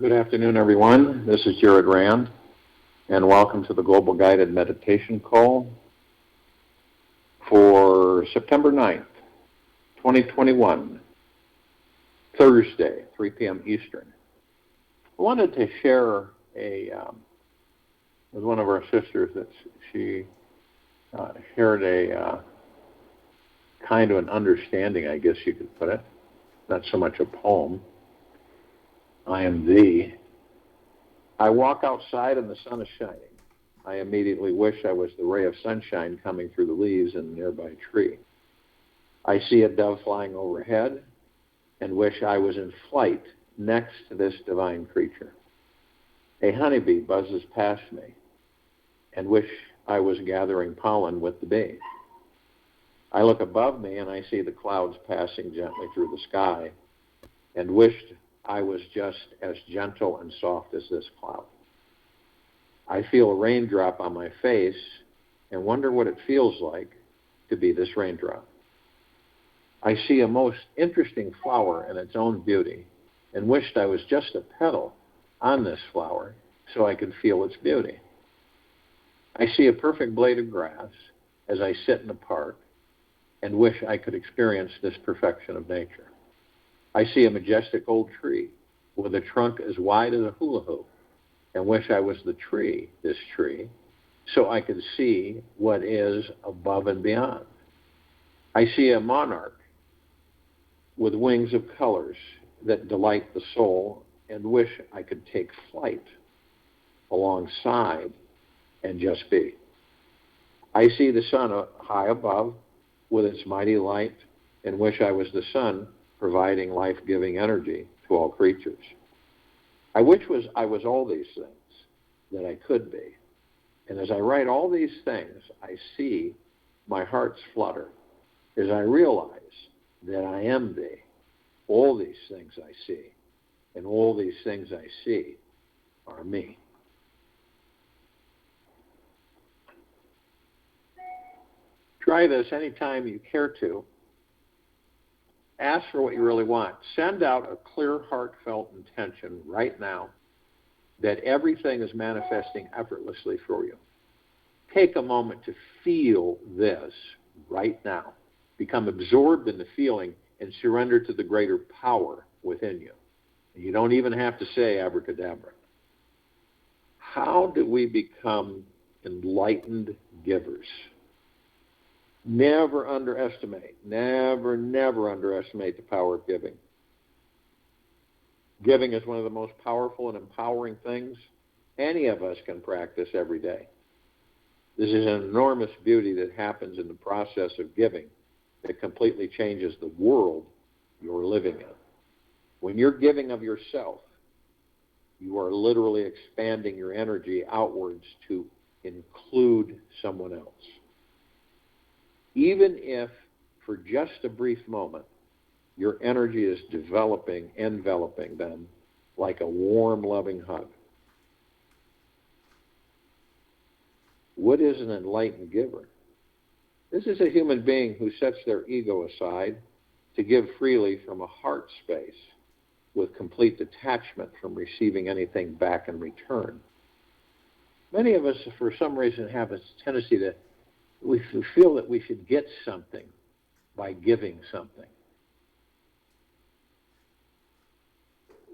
Good afternoon, everyone. This is Jared Rand, and welcome to the Global Guided Meditation Call for September 9th, 2021, Thursday, 3 p.m. Eastern. I wanted to share with one of our sisters that she shared a kind of an understanding, I guess you could put it, not so much a poem. I am thee. I walk outside and the sun is shining. I immediately wish I was the ray of sunshine coming through the leaves in a nearby tree. I see a dove flying overhead and wish I was in flight next to this divine creature. A honeybee buzzes past me and wish I was gathering pollen with the bee. I look above me and I see the clouds passing gently through the sky and wished I was just as gentle and soft as this cloud. I feel a raindrop on my face and wonder what it feels like to be this raindrop. I see a most interesting flower in its own beauty and wished I was just a petal on this flower so I could feel its beauty. I see a perfect blade of grass as I sit in the park and wish I could experience this perfection of nature. I see a majestic old tree with a trunk as wide as a hula hoop and wish I was the tree, this tree, so I could see what is above and beyond. I see a monarch with wings of colors that delight the soul and wish I could take flight alongside and just be. I see the sun high above with its mighty light and wish I was the sun providing life-giving energy to all creatures. I wish I was all these things that I could be. And as I write all these things, I see my heart's flutter as I realize that I am thee. All these things I see, and all these things I see are me. Try this anytime you care to. Ask for what you really want. Send out a clear, heartfelt intention right now that everything is manifesting effortlessly for you. Take a moment to feel this right now. Become absorbed in the feeling and surrender to the greater power within you. You don't even have to say abracadabra. How do we become enlightened givers? Never underestimate the power of giving. Giving is one of the most powerful and empowering things any of us can practice every day. This is an enormous beauty that happens in the process of giving that completely changes the world you're living in. When you're giving of yourself, you are literally expanding your energy outwards to include someone else. Even if, for just a brief moment, your energy is enveloping them like a warm, loving hug. What is an enlightened giver? This is a human being who sets their ego aside to give freely from a heart space with complete detachment from receiving anything back in return. Many of us, for some reason, have a tendency to we feel that we should get something by giving something.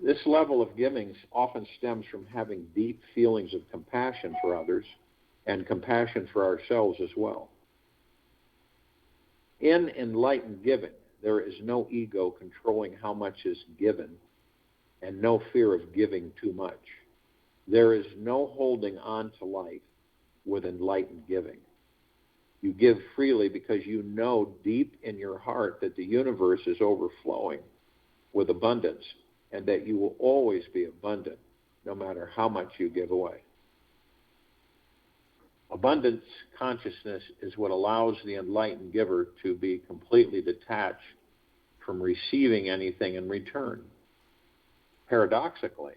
This level of giving often stems from having deep feelings of compassion for others and compassion for ourselves as well. In enlightened giving, there is no ego controlling how much is given and no fear of giving too much. There is no holding on to life with enlightened giving. You give freely because you know deep in your heart that the universe is overflowing with abundance and that you will always be abundant no matter how much you give away. Abundance consciousness is what allows the enlightened giver to be completely detached from receiving anything in return. Paradoxically,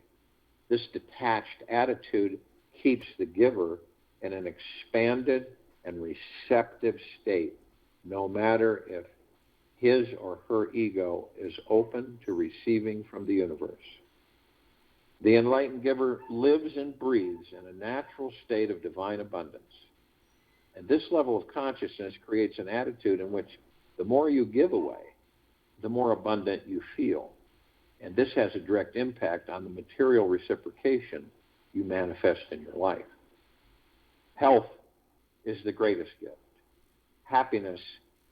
this detached attitude keeps the giver in an expanded and receptive state, no matter if his or her ego is open to receiving from the universe. The enlightened giver lives and breathes in a natural state of divine abundance. And this level of consciousness creates an attitude in which the more you give away, the more abundant you feel. And this has a direct impact on the material reciprocation you manifest in your life. Health is the greatest gift. Happiness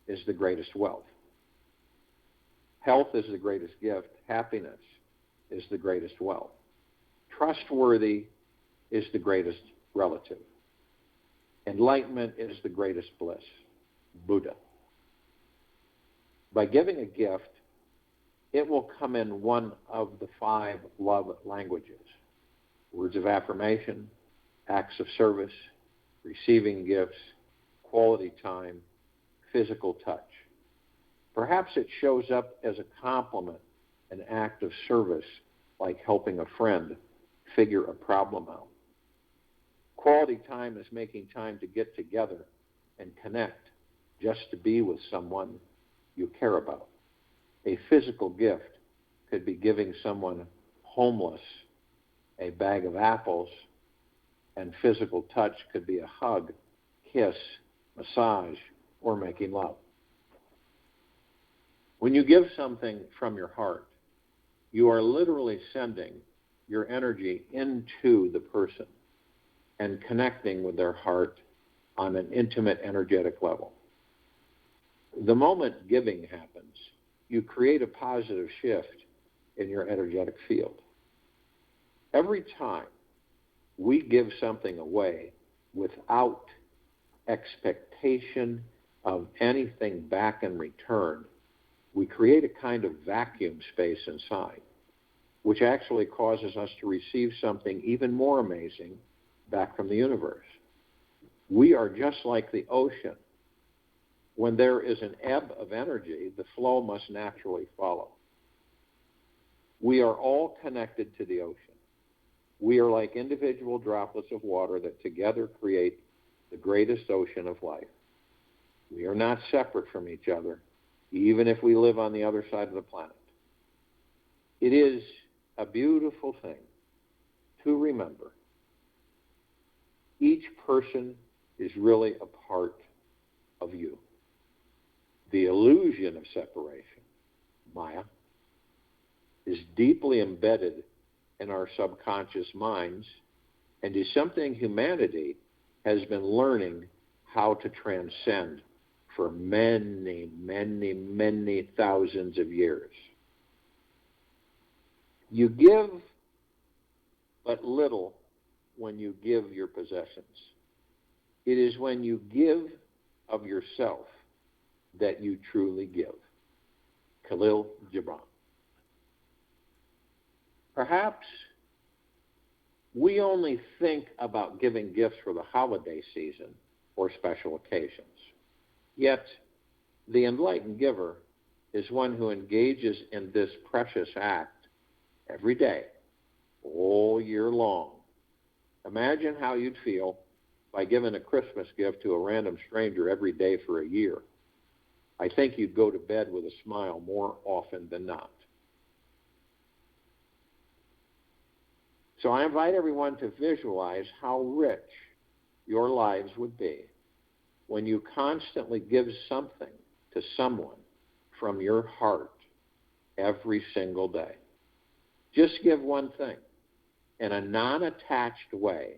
is the greatest wealth. Health is the greatest gift. Happiness is the greatest wealth. Trustworthy is the greatest relative. Enlightenment is the greatest bliss. Buddha. By giving a gift, it will come in one of the 5 love languages: words of affirmation, acts of service, receiving gifts, quality time, physical touch. Perhaps it shows up as a compliment, an act of service, like helping a friend figure a problem out. Quality time is making time to get together and connect, just to be with someone you care about. A physical gift could be giving someone homeless a bag of apples, and physical touch could be a hug, kiss, massage, or making love. When you give something from your heart, you are literally sending your energy into the person and connecting with their heart on an intimate, energetic level. The moment giving happens, you create a positive shift in your energetic field. Every time we give something away without expectation of anything back in return, we create a kind of vacuum space inside, which actually causes us to receive something even more amazing back from the universe. We are just like the ocean. When there is an ebb of energy, the flow must naturally follow. We are all connected to the ocean. We are like individual droplets of water that together create the greatest ocean of life. We are not separate from each other, even if we live on the other side of the planet. It is a beautiful thing to remember. Each person is really a part of you. The illusion of separation, Maya, is deeply embedded in our subconscious minds and is something humanity has been learning how to transcend for many, many, many thousands of years. You give but little when you give your possessions. It is when you give of yourself that you truly give. Khalil Gibran. Perhaps we only think about giving gifts for the holiday season or special occasions. Yet, the enlightened giver is one who engages in this precious act every day, all year long. Imagine how you'd feel by giving a Christmas gift to a random stranger every day for a year. I think you'd go to bed with a smile more often than not. So I invite everyone to visualize how rich your lives would be when you constantly give something to someone from your heart every single day. Just give one thing in a non-attached way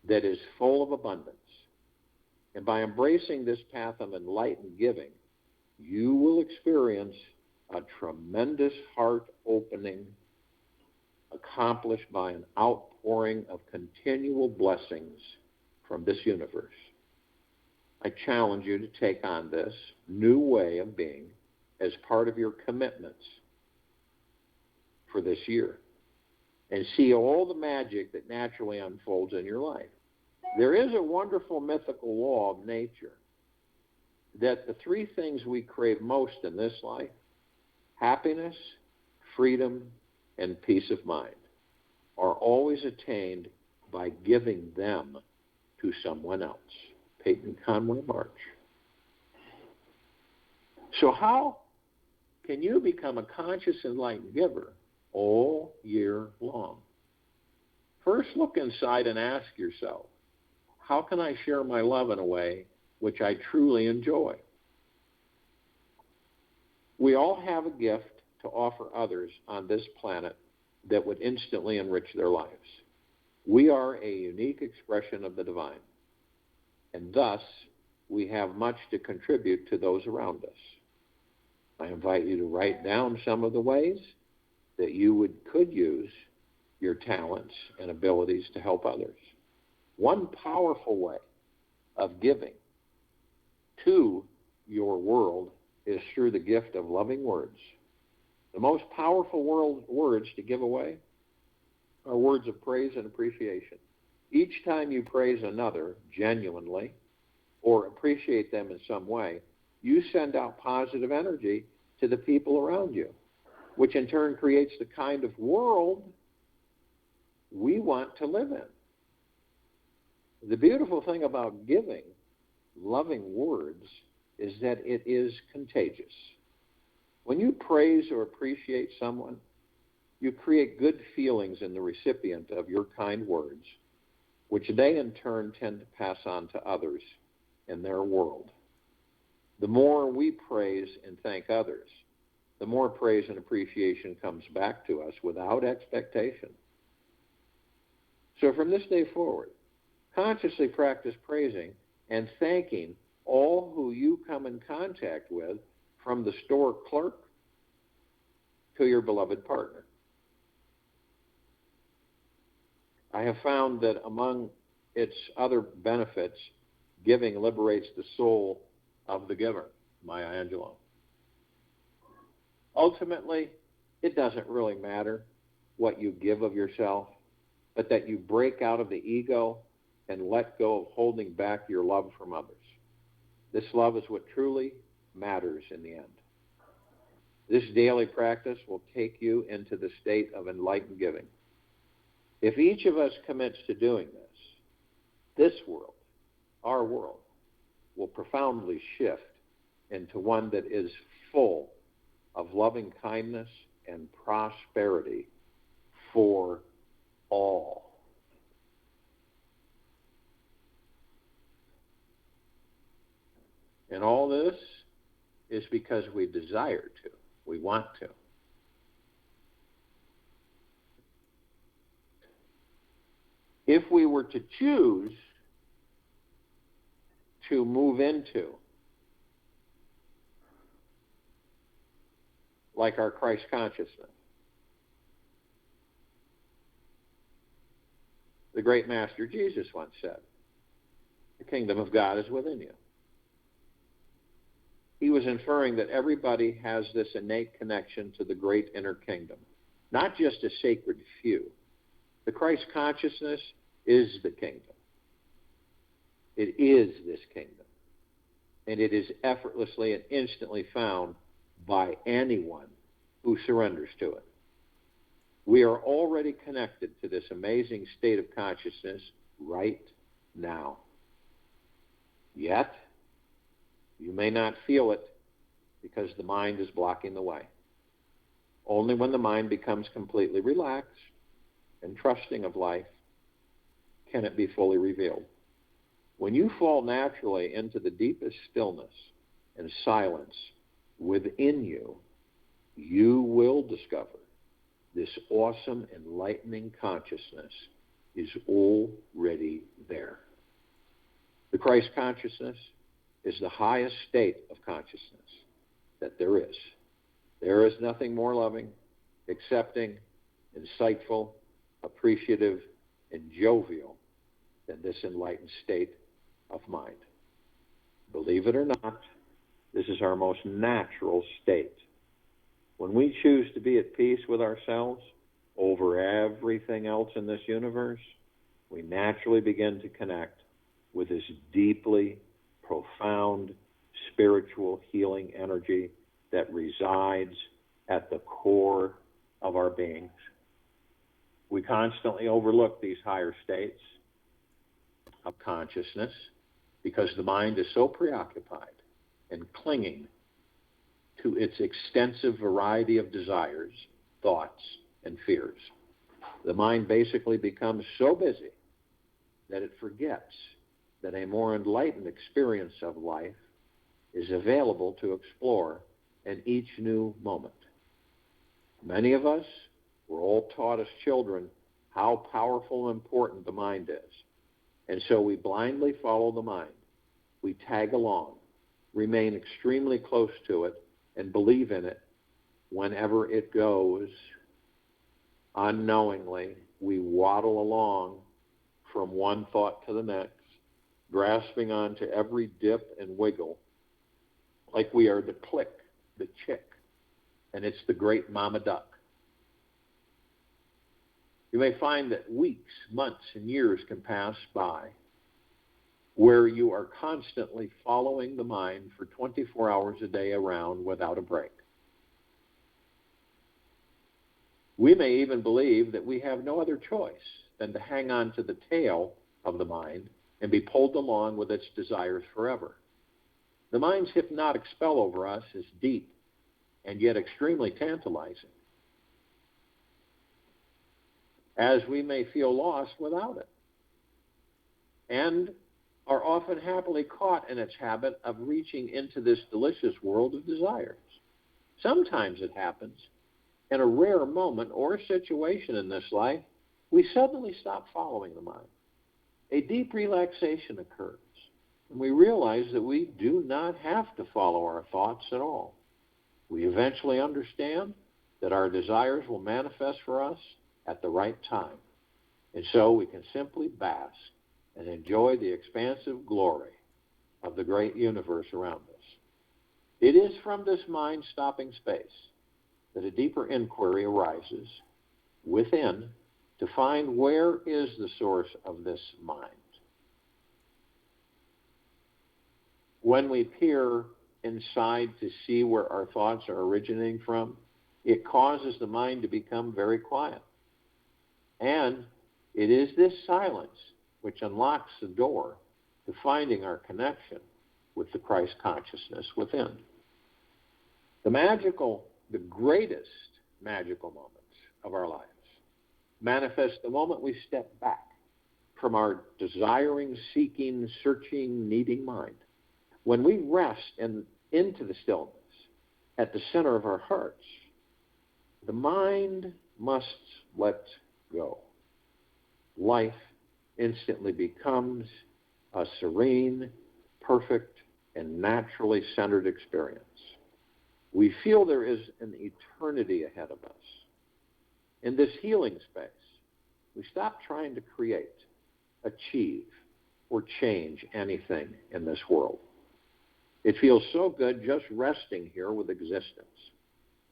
that is full of abundance. And by embracing this path of enlightened giving, you will experience a tremendous heart-opening accomplished by an outpouring of continual blessings from this universe. I challenge you to take on this new way of being as part of your commitments for this year and see all the magic that naturally unfolds in your life. There is a wonderful mythical law of nature that the 3 things we crave most in this life, happiness, freedom, and peace of mind, are always attained by giving them to someone else. Peyton Conway March. So how can you become a conscious enlightened giver all year long? First, look inside and ask yourself, how can I share my love in a way which I truly enjoy? We all have a gift to offer others on this planet that would instantly enrich their lives. We are a unique expression of the divine, and thus we have much to contribute to those around us. I invite you to write down some of the ways that you could use your talents and abilities to help others. One powerful way of giving to your world is through the gift of loving words. The most powerful words to give away are words of praise and appreciation. Each time you praise another genuinely or appreciate them in some way, you send out positive energy to the people around you, which in turn creates the kind of world we want to live in. The beautiful thing about giving loving words is that it is contagious. When you praise or appreciate someone, you create good feelings in the recipient of your kind words, which they in turn tend to pass on to others in their world. The more we praise and thank others, the more praise and appreciation comes back to us without expectation. So from this day forward, consciously practice praising and thanking all who you come in contact with, from the store clerk to your beloved partner. I have found that among its other benefits, giving liberates the soul of the giver, Maya Angelou. Ultimately, it doesn't really matter what you give of yourself, but that you break out of the ego and let go of holding back your love from others. This love is what truly matters in the end. This daily practice will take you into the state of enlightened giving. If each of us commits to doing this world, our world, will profoundly shift into one that is full of loving kindness and prosperity for all. And all this is because we desire to. We want to. If we were to choose to move into, like our Christ consciousness, the great Master Jesus once said, the kingdom of God is within you. He was inferring that everybody has this innate connection to the great inner kingdom, not just a sacred few. The Christ consciousness is the kingdom. It is this kingdom. And it is effortlessly and instantly found by anyone who surrenders to it. We are already connected to this amazing state of consciousness right now. Yet, you may not feel it because the mind is blocking the way. Only when the mind becomes completely relaxed and trusting of life can it be fully revealed. When you fall naturally into the deepest stillness and silence within you, you will discover this awesome, enlightening consciousness is already there. The Christ consciousness is the highest state of consciousness that there is. There is nothing more loving, accepting, insightful, appreciative, and jovial than this enlightened state of mind. Believe it or not, this is our most natural state. When we choose to be at peace with ourselves over everything else in this universe, we naturally begin to connect with this deeply profound spiritual healing energy that resides at the core of our beings. We constantly overlook these higher states of consciousness because the mind is so preoccupied and clinging to its extensive variety of desires, thoughts, and fears. The mind basically becomes so busy that it forgets that a more enlightened experience of life is available to explore in each new moment. Many of us were all taught as children how powerful and important the mind is. And so we blindly follow the mind. We tag along, remain extremely close to it, and believe in it whenever it goes. Unknowingly, we waddle along from one thought to the next, grasping onto every dip and wiggle like we are the click, the chick, and it's the great mama duck. You may find that weeks, months, and years can pass by where you are constantly following the mind for 24 hours a day around without a break. We may even believe that we have no other choice than to hang on to the tail of the mind and be pulled along with its desires forever. The mind's hypnotic spell over us is deep and yet extremely tantalizing, as we may feel lost without it, and are often happily caught in its habit of reaching into this delicious world of desires. Sometimes it happens in a rare moment or situation in this life, we suddenly stop following the mind. A deep relaxation occurs, and we realize that we do not have to follow our thoughts at all. We eventually understand that our desires will manifest for us at the right time, and so we can simply bask and enjoy the expansive glory of the great universe around us. It is from this mind-stopping space that a deeper inquiry arises within to find where is the source of this mind. When we peer inside to see where our thoughts are originating from, it causes the mind to become very quiet. And it is this silence which unlocks the door to finding our connection with the Christ consciousness within. The greatest magical moments of our lives manifest the moment we step back from our desiring, seeking, searching, needing mind. When we rest into the stillness at the center of our hearts, the mind must let go. Life instantly becomes a serene, perfect, and naturally centered experience. We feel there is an eternity ahead of us. In this healing space, we stop trying to create, achieve, or change anything in this world. It feels so good just resting here with existence,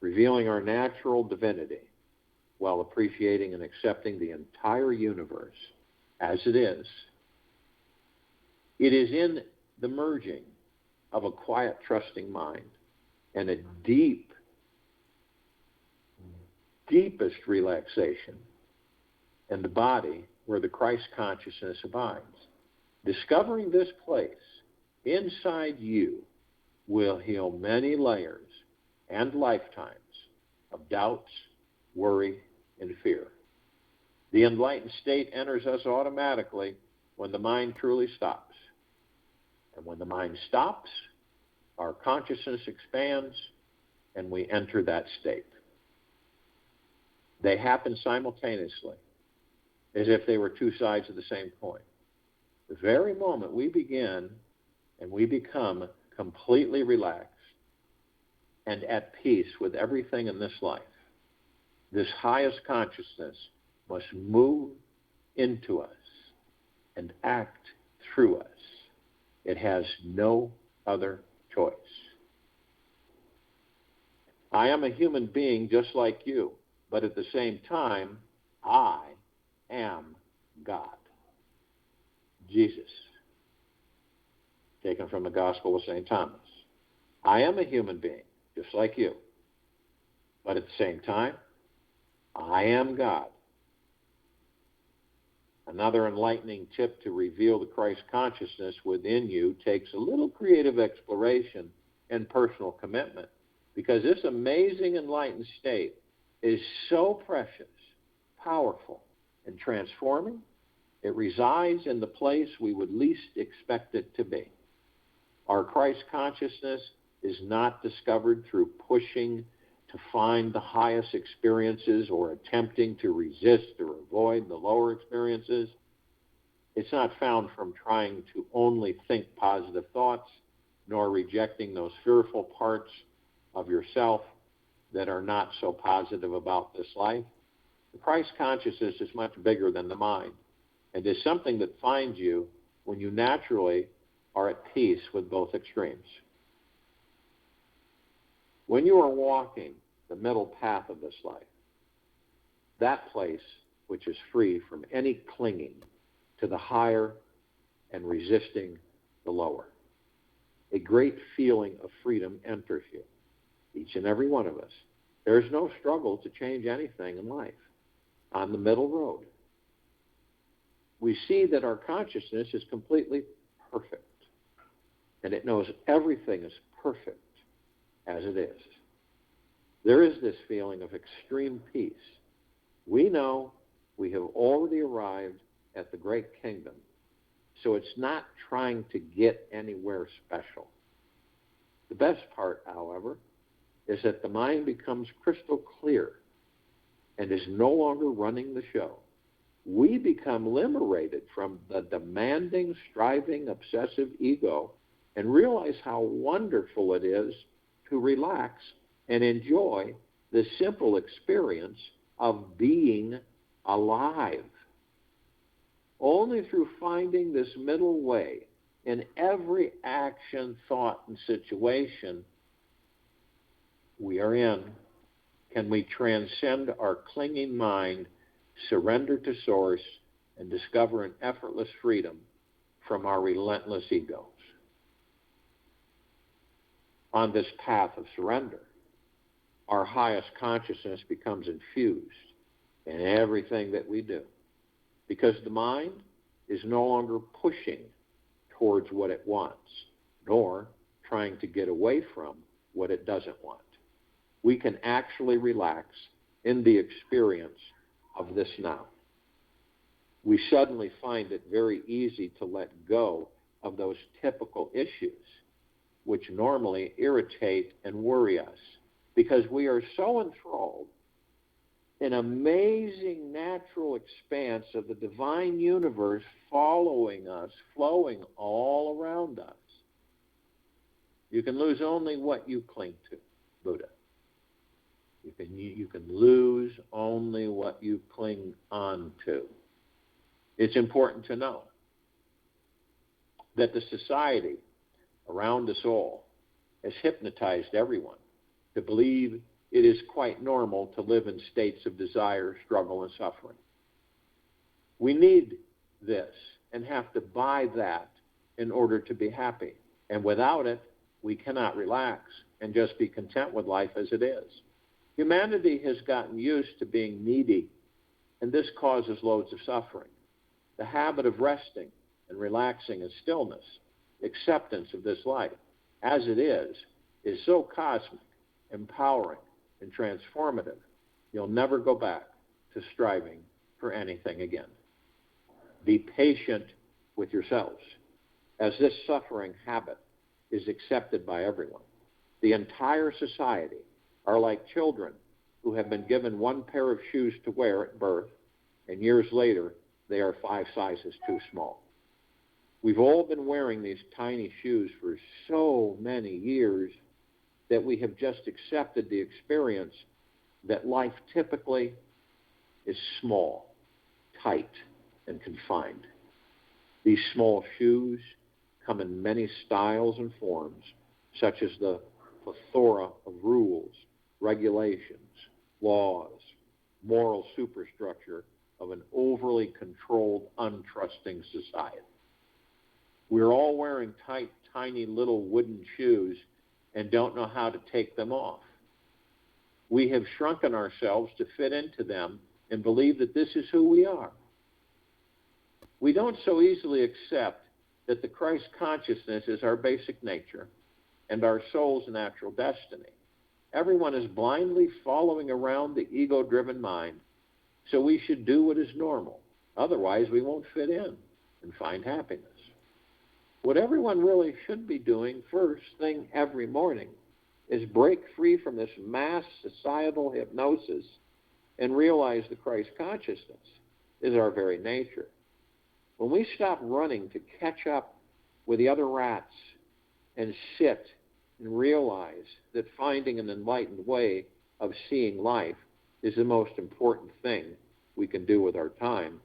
revealing our natural divinity while appreciating and accepting the entire universe as it is. It is in the merging of a quiet, trusting mind and a deepest relaxation in the body where the Christ consciousness abides. Discovering this place inside you will heal many layers and lifetimes of doubts, worry, and fear. The enlightened state enters us automatically when the mind truly stops. And when the mind stops, our consciousness expands and we enter that state. They happen simultaneously, as if they were two sides of the same coin. The very moment we begin and we become completely relaxed and at peace with everything in this life, this highest consciousness must move into us and act through us. It has no other choice. I am a human being just like you, but at the same time, I am God. Jesus, taken from the Gospel of St. Thomas. I am a human being, just like you, but at the same time, I am God. Another enlightening tip to reveal the Christ consciousness within you takes a little creative exploration and personal commitment, because this amazing enlightened state is so precious, powerful and transforming. It resides in the place we would least expect it to be. Our Christ consciousness is not discovered through pushing to find the highest experiences or attempting to resist or avoid the lower experiences. It's not found from trying to only think positive thoughts, nor rejecting those fearful parts of yourself that are not so positive about this life. The Christ consciousness is much bigger than the mind, and is something that finds you when you naturally are at peace with both extremes. When you are walking the middle path of this life, that place which is free from any clinging to the higher and resisting the lower, a great feeling of freedom enters you, each and every one of us. There's no struggle to change anything in life. On the middle road, we see that our consciousness is completely perfect, and it knows everything is perfect as it is. There is this feeling of extreme peace. We know we have already arrived at the great kingdom, so it's not trying to get anywhere special. The best part, however, is that the mind becomes crystal clear and is no longer running the show. We become liberated from the demanding, striving, obsessive ego and realize how wonderful it is to relax and enjoy the simple experience of being alive. Only through finding this middle way in every action, thought, and situation we are in can we transcend our clinging mind, surrender to Source, and discover an effortless freedom from our relentless egos. On this path of surrender, our highest consciousness becomes infused in everything that we do, because the mind is no longer pushing towards what it wants, nor trying to get away from what it doesn't want. We can actually relax in the experience of this now. We suddenly find it very easy to let go of those typical issues which normally irritate and worry us, because we are so enthralled in amazing natural expanse of the divine universe following us, flowing all around us. You can lose only what you cling to, Buddha. You can lose only what you cling on to. It's important to know that the society around us all has hypnotized everyone to believe it is quite normal to live in states of desire, struggle, and suffering. We need this and have to buy that in order to be happy. And without it, we cannot relax and just be content with life as it is. Humanity has gotten used to being needy, and this causes loads of suffering. The habit of resting and relaxing in stillness, acceptance of this life as it is so cosmic, empowering, and transformative, you'll never go back to striving for anything again. Be patient with yourselves, as this suffering habit is accepted by everyone. The entire society are like children who have been given one pair of shoes to wear at birth, and years later, they are 5 sizes too small. We've all been wearing these tiny shoes for so many years that we have just accepted the experience that life typically is small, tight, and confined. These small shoes come in many styles and forms, such as the plethora of rules, regulations, laws, moral superstructure of an overly controlled, untrusting society. We're all wearing tight, tiny little wooden shoes and don't know how to take them off. We have shrunken ourselves to fit into them and believe that this is who we are. We don't so easily accept that the Christ consciousness is our basic nature and our soul's natural destiny. Everyone is blindly following around the ego-driven mind, So we should do what is normal. Otherwise, we won't fit in and find happiness. What everyone really should be doing first thing every morning is break free from this mass societal hypnosis and realize the Christ consciousness is our very nature. When we stop running to catch up with the other rats and sit and realize that finding an enlightened way of seeing life is the most important thing we can do with our time,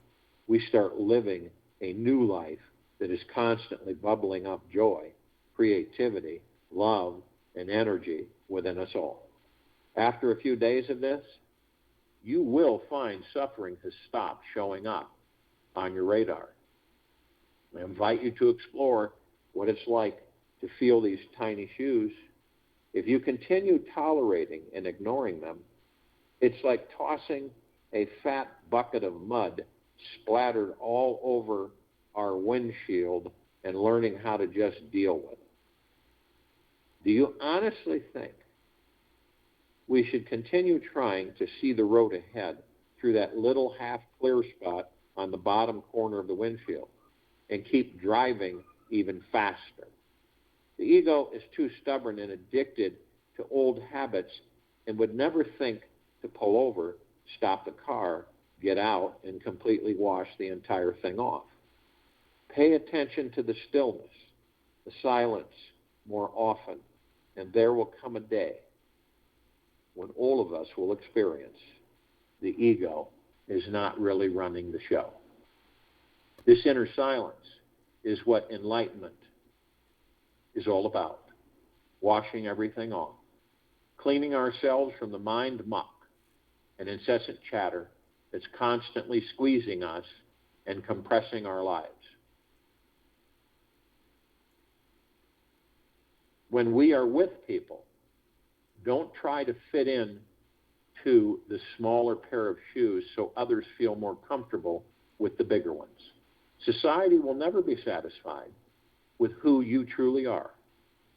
we start living a new life that is constantly bubbling up joy, creativity, love, and energy within us all. After a few days of this, you will find suffering has stopped showing up on your radar. I invite you to explore what it's like to feel these tiny shoes. If you continue tolerating and ignoring them, it's like tossing a fat bucket of mud splattered all over our windshield and learning how to just deal with it. Do you honestly think we should continue trying to see the road ahead through that little half-clear spot on the bottom corner of the windshield and keep driving even faster? The ego is too stubborn and addicted to old habits and would never think to pull over, stop the car, get out, and completely wash the entire thing off. Pay attention to the stillness, the silence more often, and there will come a day when all of us will experience the ego is not really running the show. This inner silence is what enlightenment is all about. Washing everything off, cleaning ourselves from the mind muck and incessant chatter that's constantly squeezing us and compressing our lives. When we are with people, don't try to fit in to the smaller pair of shoes so others feel more comfortable with the bigger ones. Society will never be satisfied with who you truly are.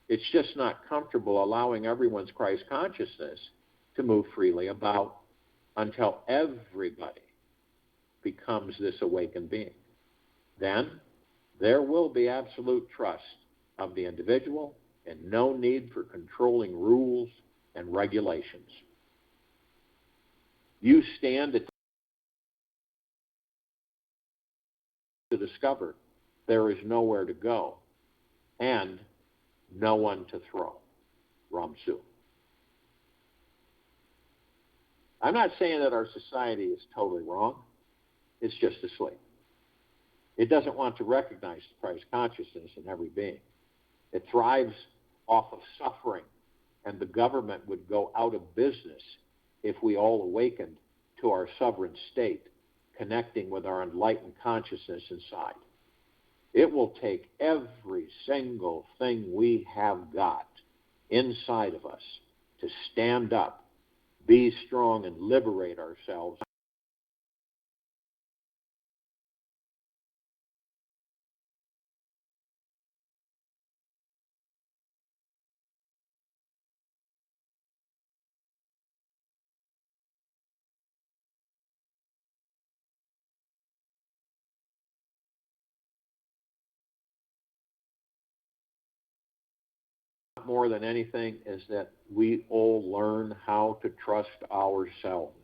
It's just not comfortable allowing everyone's Christ consciousness to move freely about until everybody becomes this awakened being. Then there will be absolute trust of the individual and no need for controlling rules and regulations. You stand to discover there is nowhere to go and no one to throw. Ram Tzu. I'm not saying that our society is totally wrong. It's just asleep. It doesn't want to recognize the Christ consciousness in every being. It thrives off of suffering, and the government would go out of business if we all awakened to our sovereign state, connecting with our enlightened consciousness inside. It will take every single thing we have got inside of us to stand up, be strong, and liberate ourselves. More than anything is that we all learn how to trust ourselves.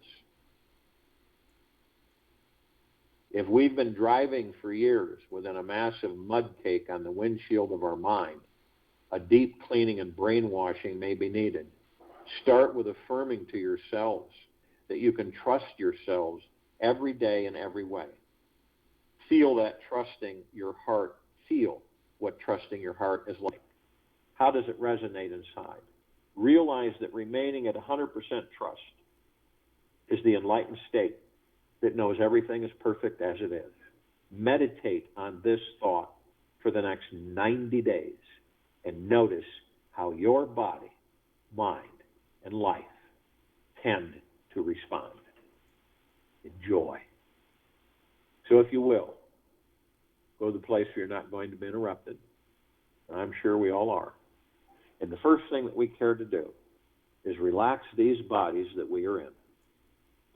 If we've been driving for years within a massive mud cake on the windshield of our mind, a deep cleaning and brainwashing may be needed. Start with affirming to yourselves that you can trust yourselves every day in every way. Feel that trusting your heart, feel what trusting your heart is like. How does it resonate inside? Realize that remaining at 100% trust is the enlightened state that knows everything is perfect as it is. Meditate on this thought for the next 90 days and notice how your body, mind, and life tend to respond. Enjoy. So if you will, go to the place where you're not going to be interrupted. I'm sure we all are. And the first thing that we care to do is relax these bodies that we are in.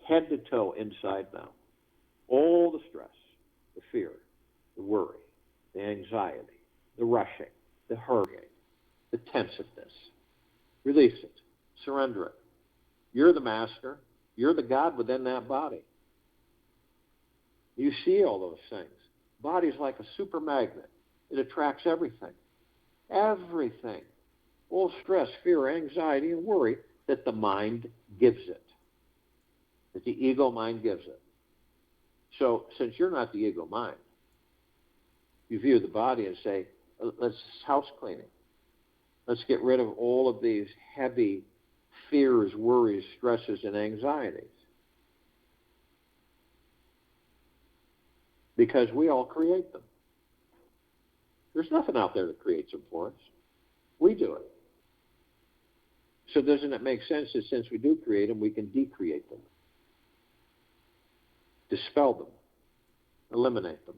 head to toe, inside now. All the stress, the fear, the worry, the anxiety, the rushing, the hurrying, the tensiveness. Release it. Surrender it. You're the master. You're the God within that body. You see all those things. Body's like a super magnet. It attracts everything. Everything. All stress, fear, anxiety, and worry that the mind gives it. That the ego mind gives it. So, since you're not the ego mind, you view the body and say, let's house cleaning. Let's get rid of all of these heavy fears, worries, stresses, and anxieties. Because we all create them. There's nothing out there that creates them for us. We do it. So doesn't it make sense that since we do create them, we can decreate them, dispel them, eliminate them?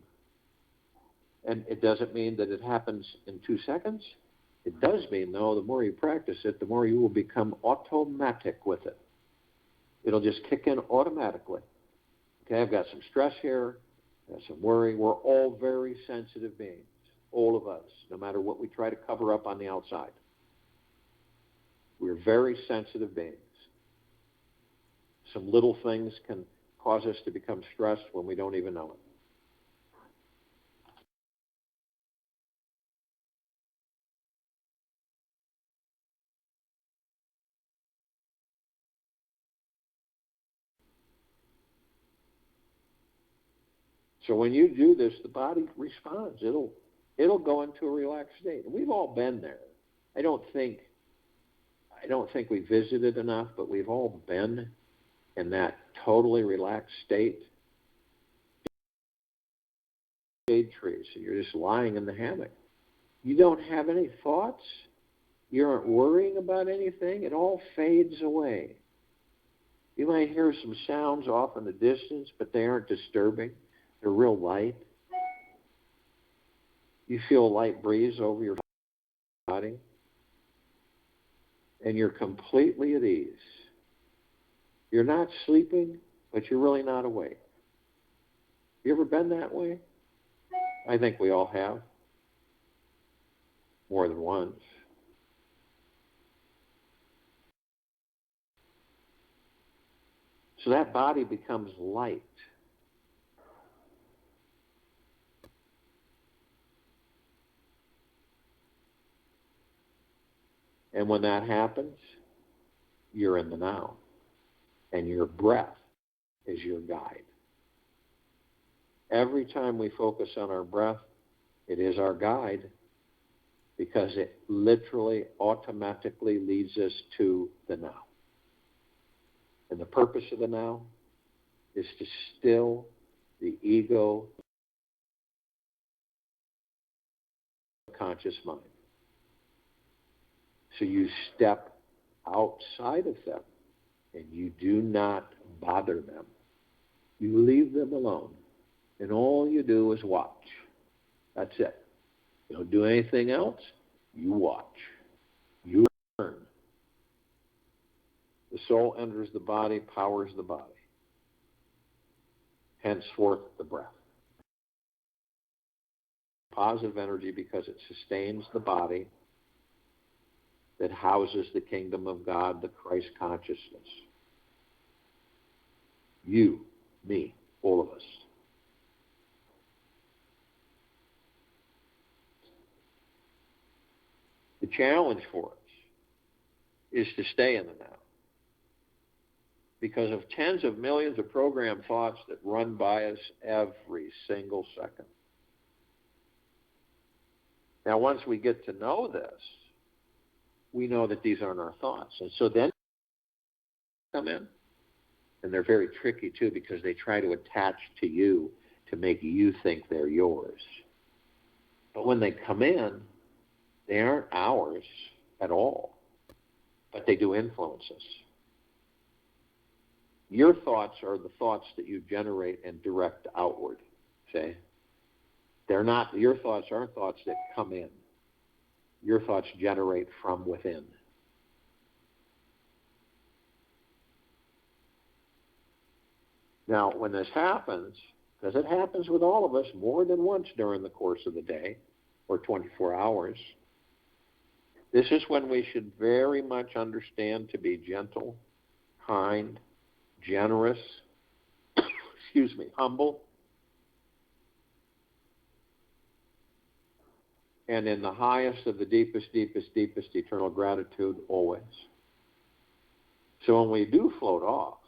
And it doesn't mean that it happens in 2 seconds. It does mean, though, the more you practice it, the more you will become automatic with it. It'll just kick in automatically. Okay, I've got some stress here, I've got some worry. We're all very sensitive beings, all of us, no matter what we try to cover up on the outside. We're very sensitive beings. Some little things can cause us to become stressed when we don't even know it. So when you do this, the body responds. It'll go into a relaxed state. And we've all been there. I don't think we visited enough, but we've all been in that totally relaxed state. Shade trees, and you're just lying in the hammock. You don't have any thoughts. You aren't worrying about anything. It all fades away. You might hear some sounds off in the distance, but they aren't disturbing. They're real light. You feel a light breeze over your body, and you're completely at ease. You're not sleeping, but you're really not awake. You ever been that way? I think we all have, more than once. So that body becomes light. And when that happens, you're in the now. And your breath is your guide. Every time we focus on our breath, it is our guide because it literally automatically leads us to the now. And the purpose of the now is to still the ego conscious mind. So you step outside of them and you do not bother them. You leave them alone. And all you do is watch. That's it. You don't do anything else. You watch. You learn. The soul enters the body, powers the body. Henceforth, the breath. Positive energy because it sustains the body that houses the kingdom of God, the Christ consciousness. You, me, all of us. The challenge for us is to stay in the now. Because of tens of millions of programmed thoughts that run by us every single second. Now, once we get to know this, we know that these aren't our thoughts. And so then come in. And they're very tricky, too, because they try to attach to you to make you think they're yours. But when they come in, they aren't ours at all. But they do influence us. Your thoughts are the thoughts that you generate and direct outward. See? They're not, your thoughts aren't thoughts that come in. Your thoughts generate from within. Now, when this happens, because it happens with all of us more than once during the course of the day or 24 hours, this is when we should very much understand to be gentle, kind, generous, humble, and in the highest of the deepest eternal gratitude always. So when we do float off,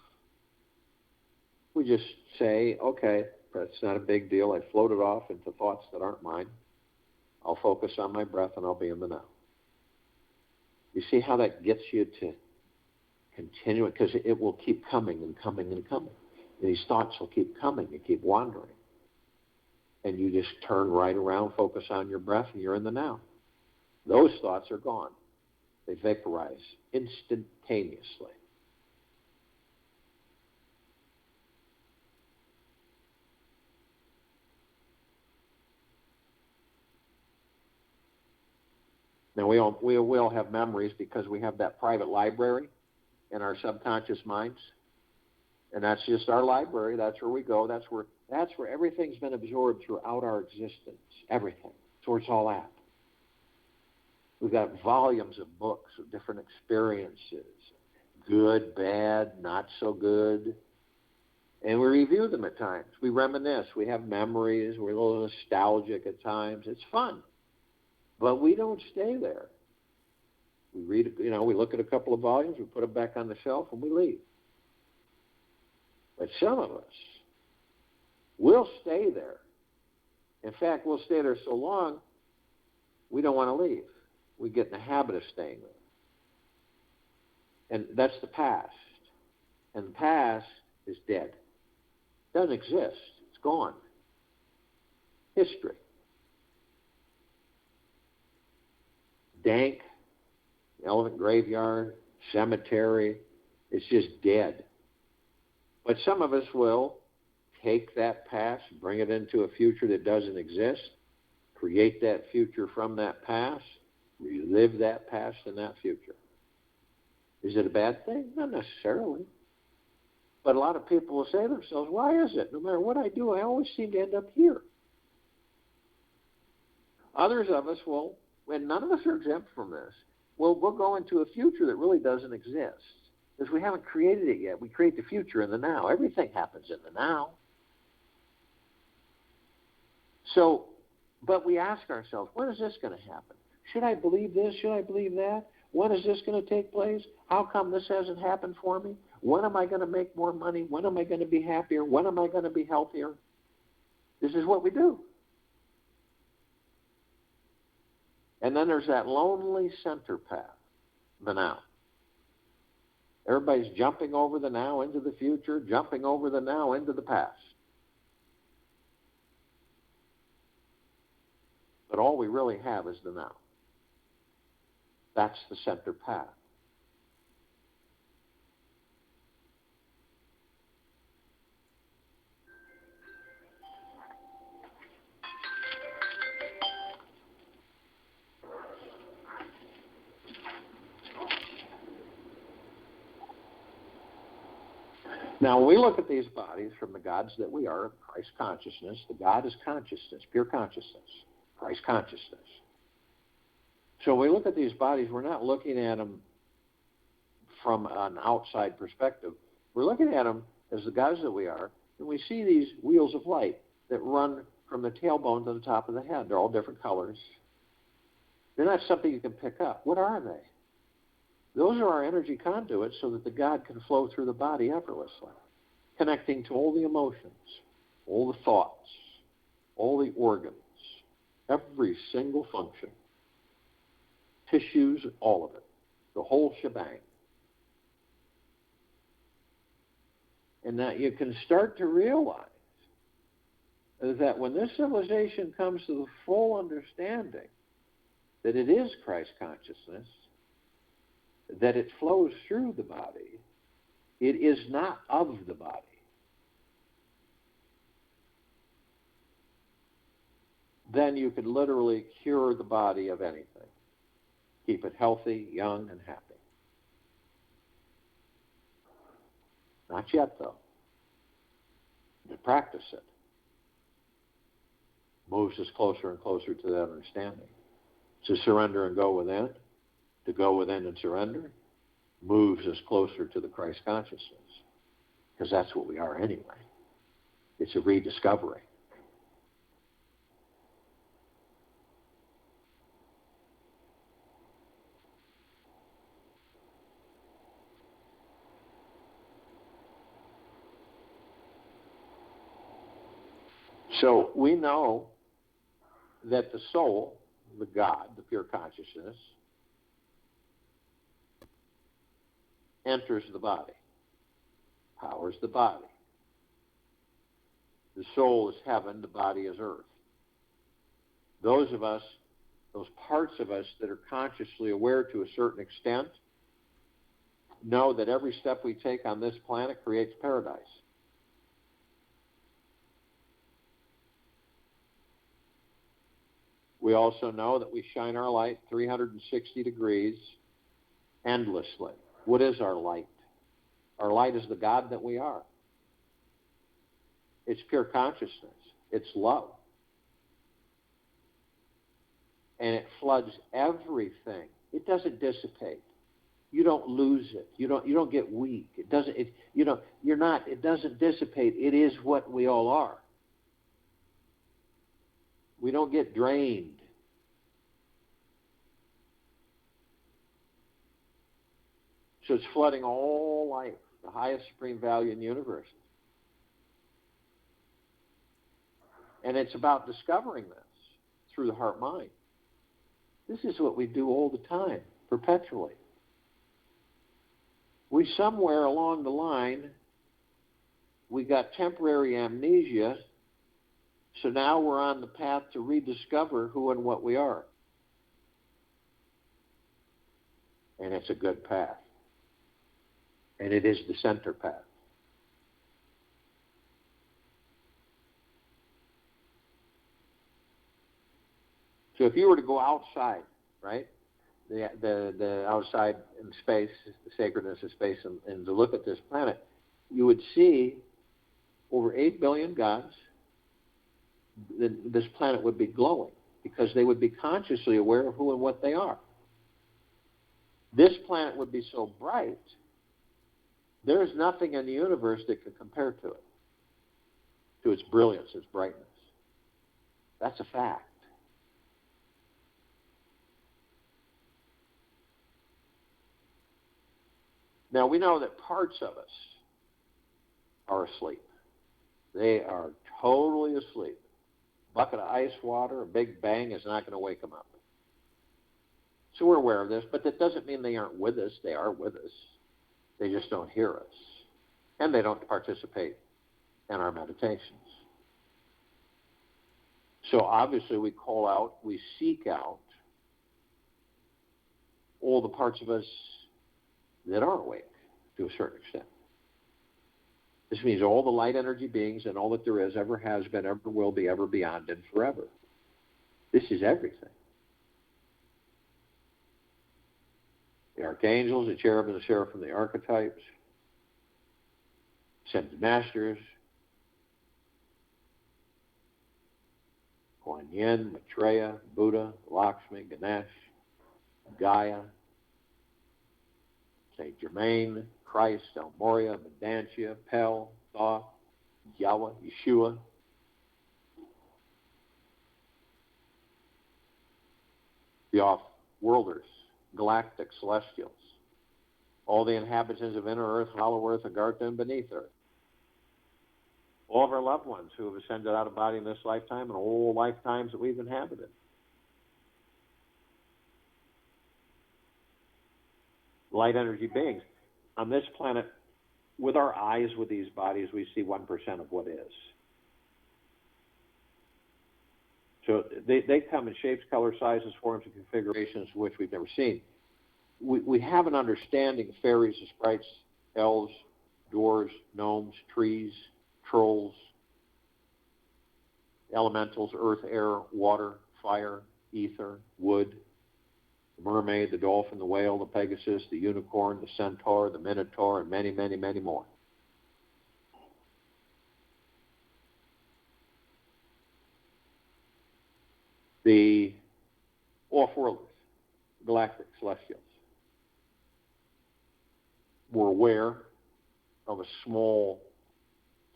we just say, okay, that's not a big deal. I floated off into thoughts that aren't mine. I'll focus on my breath and I'll be in the now. You see how that gets you to continue it? Because it will keep coming and coming and coming. And these thoughts will keep coming and keep wandering. And you just turn right around, focus on your breath, and you're in the now. Those thoughts are gone. They vaporize instantaneously. Now, we all have memories because we have that private library in our subconscious minds. And that's just our library. That's where we go. That's where everything's been absorbed throughout our existence. Everything. That's where it's all at. We've got volumes of books of different experiences. Good, bad, not so good. And we review them at times. We reminisce. We have memories. We're a little nostalgic at times. It's fun. But we don't stay there. We read, we look at a couple of volumes, we put them back on the shelf, and we leave. But some of us will stay there. In fact, we'll stay there so long, we don't want to leave. We get in the habit of staying there. And that's the past. And the past is dead. It doesn't exist. It's gone. History. Dank, elephant graveyard, cemetery. It's just dead. But some of us will take that past, bring it into a future that doesn't exist, create that future from that past, relive that past and that future. Is it a bad thing? Not necessarily. But a lot of people will say to themselves, why is it? No matter what I do, I always seem to end up here. Others of us will, and none of us are exempt from this, we'll go into a future that really doesn't exist. Because we haven't created it yet. We create the future in the now. Everything happens in the now. So, but we ask ourselves, when is this going to happen? Should I believe this? Should I believe that? When is this going to take place? How come this hasn't happened for me? When am I going to make more money? When am I going to be happier? When am I going to be healthier? This is what we do. And then there's that lonely center path, the now. Everybody's jumping over the now into the future, jumping over the now into the past. But all we really have is the now. That's the center path. Now, when we look at these bodies from the gods that we are, Christ consciousness, the God is consciousness, pure consciousness, Christ consciousness. So when we look at these bodies, we're not looking at them from an outside perspective. We're looking at them as the gods that we are, and we see these wheels of light that run from the tailbone to the top of the head. They're all different colors. They're not something you can pick up. What are they? Those are our energy conduits so that the God can flow through the body effortlessly, connecting to all the emotions, all the thoughts, all the organs, every single function, tissues, all of it, the whole shebang. And that you can start to realize is that when this civilization comes to the full understanding that it is Christ consciousness, that it flows through the body, it is not of the body. Then you could literally cure the body of anything. Keep it healthy, young, and happy. Not yet, though. to practice it. Moves us closer and closer to that understanding. To surrender and go within, to go within and surrender, moves us closer to the Christ consciousness. Because that's what we are anyway. It's a rediscovery. So we know that the soul, the God, the pure consciousness, enters the body, powers the body. The soul is heaven, the body is earth. Those of us, those parts of us that are consciously aware to a certain extent, know that every step we take on this planet creates paradise. We also know that we shine our light 360 degrees endlessly. What is our light? Our light is the God that we are. It's pure consciousness. It's love. And it floods everything. It doesn't dissipate. You don't lose it. You don't get weak. It doesn't it doesn't dissipate. It is what we all are. We don't get drained. So it's flooding all life, the highest supreme value in the universe. And it's about discovering this through the heart-mind. This is what we do all the time, perpetually. We somewhere along the line, we got temporary amnesia, so now we're on the path to rediscover who and what we are. And it's a good path. And it is the center path. So if you were to go outside, right, the outside in space, the sacredness of space, and to look at this planet, you would see over 8 billion gods. This planet would be glowing because they would be consciously aware of who and what they are. This planet would be so bright, there's nothing in the universe that could compare to it, to its brilliance, its brightness. That's a fact. Now, we know that parts of us are asleep. They are totally asleep. A bucket of ice water, a big bang is not going to wake them up. So we're aware of this, but that doesn't mean they aren't with us. They are with us. They just don't hear us. And they don't participate in our meditations. So obviously we call out, we seek out all the parts of us that are awake to a certain extent. This means all the light energy beings and all that there is, ever has been, ever will be, ever beyond, and forever. This is everything. The archangels, the cherubim, the seraphim, the archetypes, ascended masters, Kuan Yin, Maitreya, Buddha, Lakshmi, Ganesh, Gaia, Saint Germain, Christ, El Morya, Vedantia, Pel, Thoth, Yahweh, Yeshua. The off-worlders, galactic celestials, all the inhabitants of inner earth, hollow earth, Agartha, and beneath earth. All of our loved ones who have ascended out of body in this lifetime and all lifetimes that we've inhabited. Light energy beings. On this planet, with our eyes, with these bodies, we see 1% of what is. So they come in shapes, colors, sizes, forms, and configurations which we've never seen. We have an understanding of fairies, sprites, elves, dwarves, gnomes, trees, trolls, elementals, earth, air, water, fire, ether, wood, the mermaid, the dolphin, the whale, the pegasus, the unicorn, the centaur, the minotaur, and many, many, many more. The off-worlders, galactic celestials, we're aware of a small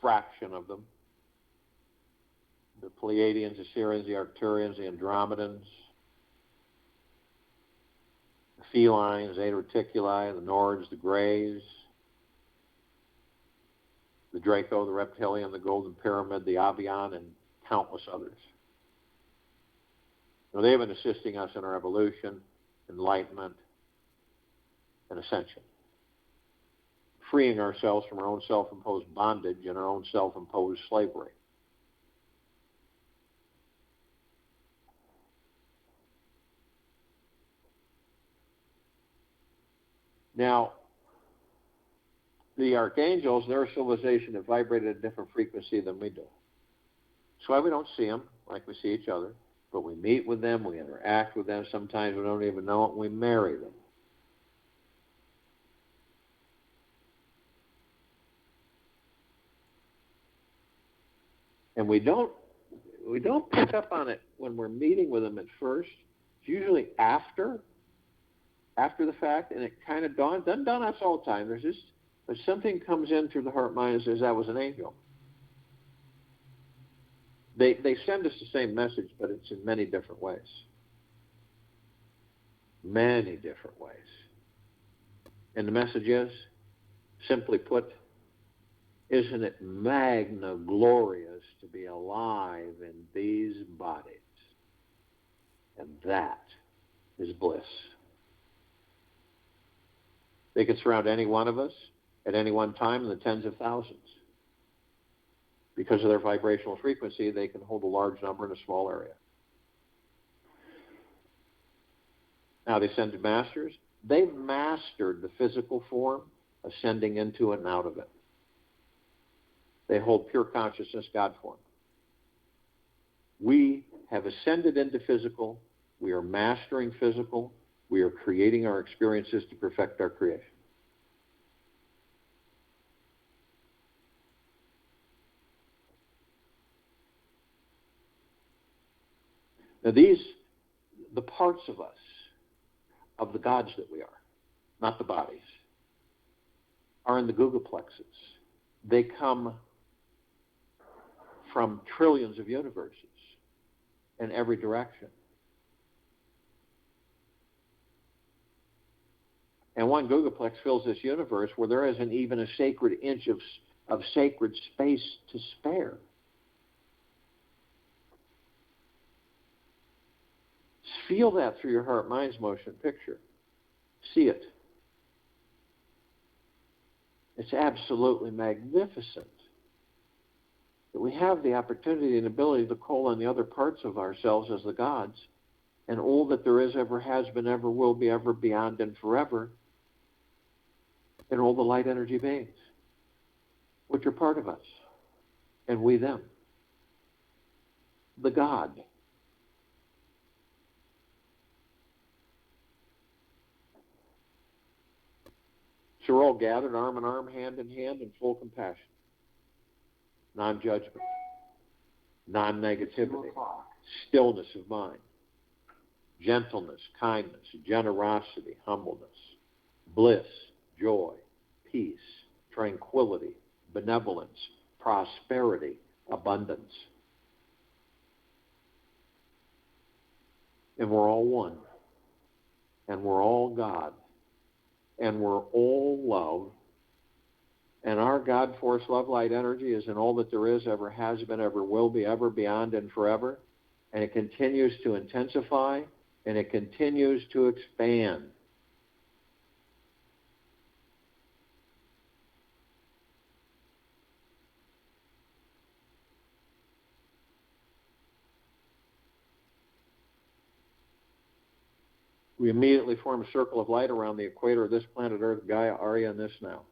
fraction of them. The Pleiadians, the Sirians, the Arcturians, the Andromedans, the Felines, Zeta Reticuli, the Nords, the Greys, the Draco, the Reptilian, the Golden Pyramid, the Avian, and countless others. Now, they've been assisting us in our evolution, enlightenment, and ascension, freeing ourselves from our own self-imposed bondage and our own self-imposed slavery. Now, the archangels, they're a civilization that vibrated at a different frequency than we do. That's why we don't see them like we see each other, but we meet with them, we interact with them. Sometimes we don't even know it, and we marry them. And we don't pick up on it when we're meeting with them at first. It's usually after the fact, and it kind of doesn't dawn on us all the time. But something comes in through the heart mind and says, that was an angel. They send us the same message, but it's in many different ways. Many different ways. And the message is, simply put, isn't it magna glorious to be alive in these bodies? And that is bliss. They could surround any one of us at any one time in the tens of thousands. Because of their vibrational frequency, they can hold a large number in a small area. Now, the ascended masters, they've mastered the physical form, ascending into it and out of it. They hold pure consciousness, God form. We have ascended into physical. We are mastering physical. We are creating our experiences to perfect our creation. Now the parts of us, of the gods that we are, not the bodies, are in the googolplexes. They come from trillions of universes in every direction. And one googolplex fills this universe where there isn't even a sacred inch of sacred space to spare. Feel that through your heart-mind's motion picture. See it. It's absolutely magnificent that we have the opportunity and ability to call on the other parts of ourselves as the gods, and all that there is, ever has been, ever will be, ever beyond, and forever, and all the light energy beings, which are part of us, and we them. The God. So we're all gathered arm in arm, hand in hand, in full compassion. Non-judgment. Non-negativity. Stillness of mind. Gentleness, kindness, generosity, humbleness. Bliss, joy, peace, tranquility, benevolence, prosperity, abundance. And we're all one. And we're all God. And we're all love. And our God force, love, light, energy is in all that there is, ever has been, ever will be, ever beyond, and forever. And it continues to intensify, and it continues to expand. We immediately form a circle of light around the equator of this planet Earth, Gaia, Arya, and this now.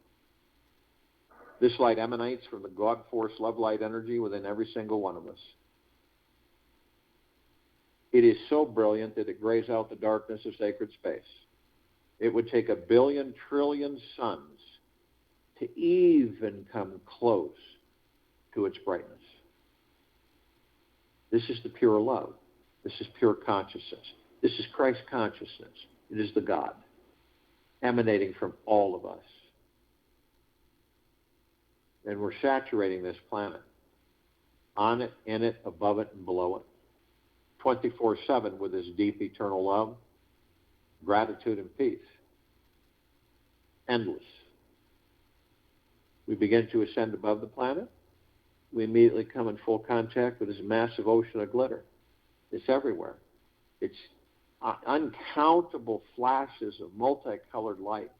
This light emanates from the God force, love, light, energy within every single one of us. It is so brilliant that it grays out the darkness of sacred space. It would take 1 billion trillion suns to even come close to its brightness. This is the pure love. This is pure consciousness. This is Christ consciousness. It is the God emanating from all of us. And we're saturating this planet, on it, in it, above it, and below it, 24/7 with this deep eternal love, gratitude, and peace. Endless. We begin to ascend above the planet. We immediately come in full contact with this massive ocean of glitter. It's everywhere. It's uncountable flashes of multicolored light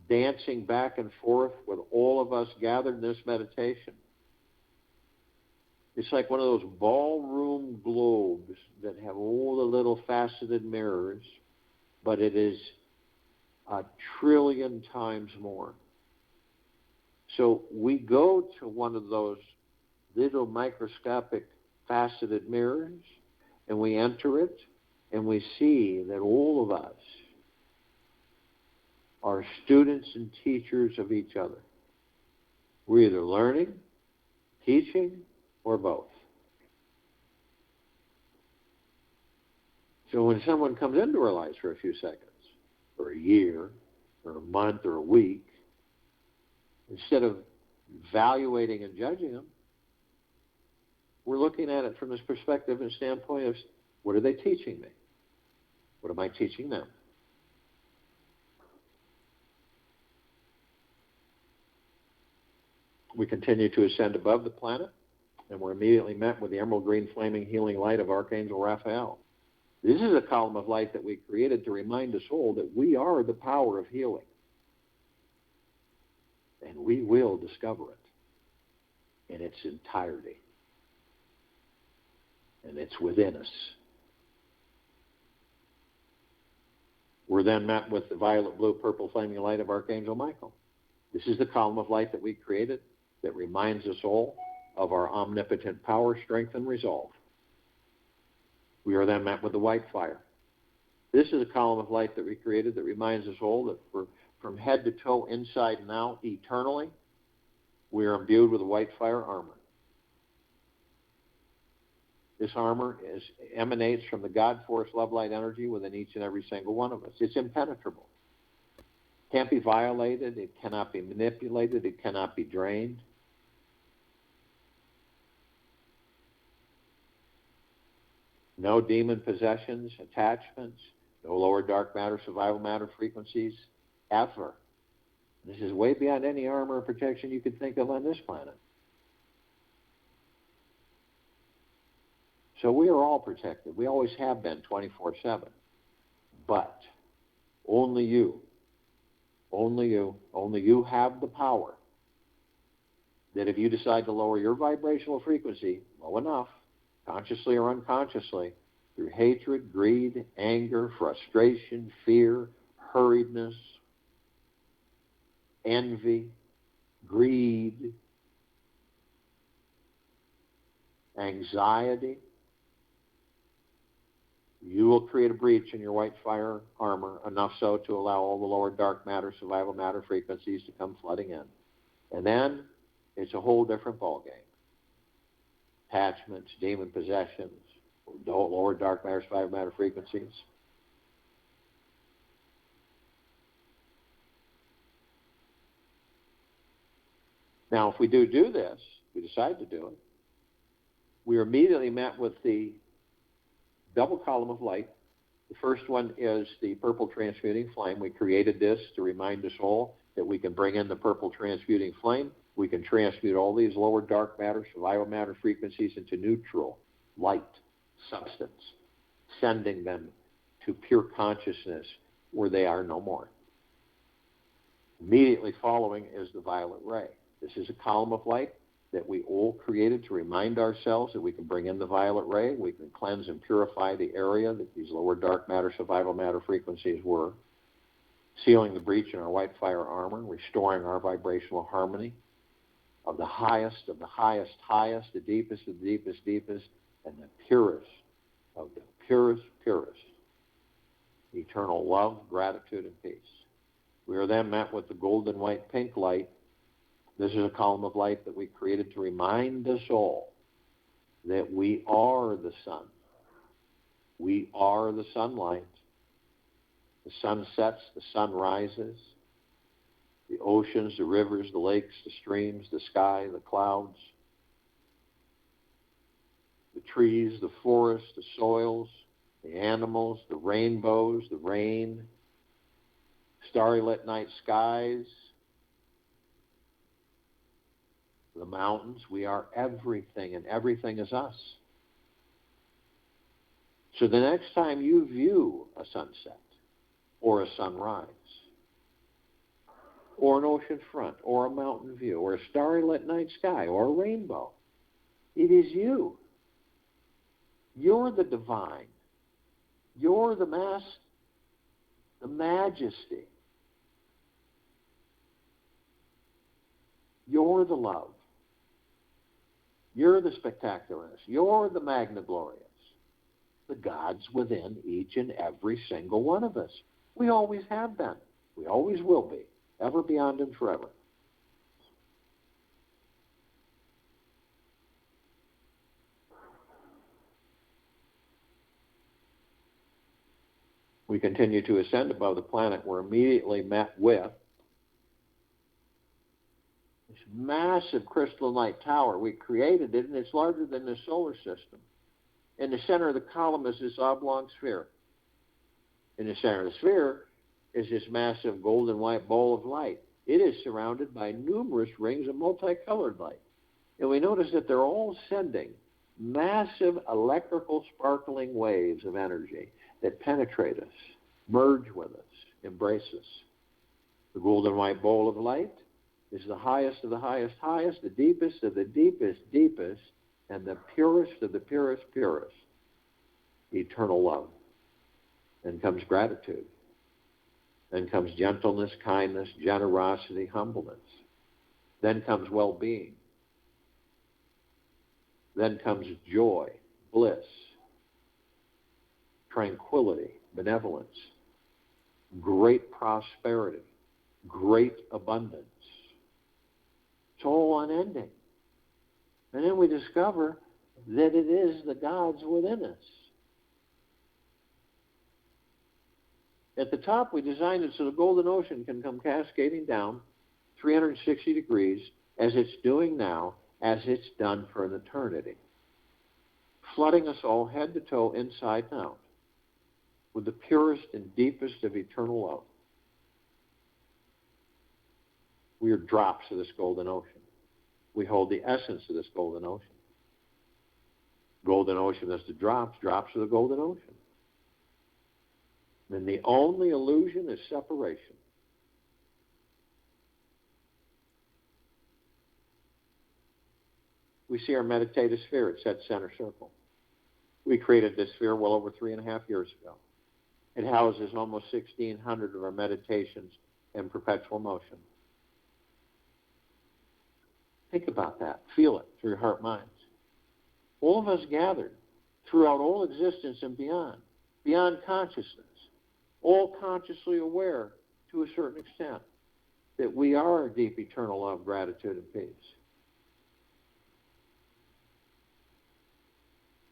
dancing back and forth with all of us gathered in this meditation. It's like one of those ballroom globes that have all the little faceted mirrors, but it is 1,000,000,000,000 times more. So we go to one of those little microscopic faceted mirrors, and we enter it, and we see that all of us are students and teachers of each other. We're either learning, teaching, or both. So when someone comes into our lives for a few seconds, or a year, or a month, or a week, instead of evaluating and judging them, we're looking at it from this perspective and standpoint of, what are they teaching me? What am I teaching them? We continue to ascend above the planet, and we're immediately met with the emerald green flaming healing light of Archangel Raphael. This is a column of light that we created to remind us all that we are the power of healing. And we will discover it in its entirety. And it's within us. We're then met with the violet, blue, purple flaming light of Archangel Michael. This is the column of light that we created that reminds us all of our omnipotent power, strength, and resolve. We are then met with the white fire. This is a column of light that we created that reminds us all that from head to toe, inside and out, eternally, we are imbued with a white fire armor. This armor emanates from the God force love light energy within each and every single one of us. It's impenetrable. It can't be violated. It cannot be manipulated. It cannot be drained. No demon possessions, attachments, no lower dark matter, survival matter frequencies, ever. This is way beyond any armor or protection you could think of on this planet. So we are all protected. We always have been 24/7. But only you have the power that if you decide to lower your vibrational frequency low enough, consciously or unconsciously, through hatred, greed, anger, frustration, fear, hurriedness, envy, greed, anxiety, you will create a breach in your white fire armor, enough so to allow all the lower dark matter, survival matter frequencies to come flooding in. And then it's a whole different ballgame. Attachments, demon possessions, lower dark matter, survival matter frequencies. Now, if we do this, we decide to do it, we are immediately met with the double column of light. The first one is the purple transmuting flame. We created this to remind us all that we can bring in the purple transmuting flame. We can transmute all these lower dark matter, survival matter frequencies into neutral, light, substance, sending them to pure consciousness where they are no more. Immediately following is the violet ray. This is a column of light that we all created to remind ourselves that we can bring in the violet ray, we can cleanse and purify the area that these lower dark matter, survival matter frequencies were, sealing the breach in our white fire armor, restoring our vibrational harmony of the highest, the deepest of the deepest, deepest, and the purest of the purest, purest. Eternal love, gratitude, and peace. We are then met with the golden white pink light. This is a column of light that we created to remind us all that we are the sun We are the sunlight. The sun sets, the sun rises. The oceans, the rivers, the lakes, the streams, the sky, the clouds, the trees, the forests, the soils, the animals, the rainbows, the rain, starry lit night skies, the mountains. We are everything, and everything is us. So the next time you view a sunset or a sunrise or an ocean front or a mountain view or a starry lit night sky or a rainbow, it is you. You're the divine. You're the the majesty. You're the love. You're the spectacularness. You're the magna-glorious. The God's within each and every single one of us. We always have been. We always will be. Ever, beyond, and forever. We continue to ascend above the planet. We're immediately met with this massive crystalline light tower. We created it, and it's larger than the solar system. In the center of the column is this oblong sphere. In the center of the sphere is this massive golden white ball of light. It is surrounded by numerous rings of multicolored light. And we notice that they're all sending massive electrical sparkling waves of energy that penetrate us, merge with us, embrace us. The golden white bowl of light is the highest of the highest, the deepest of the deepest, and the purest of the purest, eternal love. Then comes gratitude. Then comes gentleness, kindness, generosity, humbleness. Then comes well-being. Then comes joy, bliss, tranquility, benevolence, great prosperity, great abundance. It's all unending. And then we discover that it is the God's within us. At the top, we designed it so the golden ocean can come cascading down 360 degrees, as it's doing now, as it's done for an eternity, flooding us all head to toe, inside and out, with the purest and deepest of eternal love. We are drops of this golden ocean. We hold the essence of this golden ocean. Golden ocean is the drops of the golden ocean. And the only illusion is separation. We see our meditative sphere at set center circle. We created this sphere well over 3.5 years ago. It houses almost 1,600 of our meditations in perpetual motion. Think about that. Feel it through your heart minds. All of us gathered throughout all existence and beyond consciousness, all consciously aware to a certain extent that we are deep eternal love, gratitude, and peace.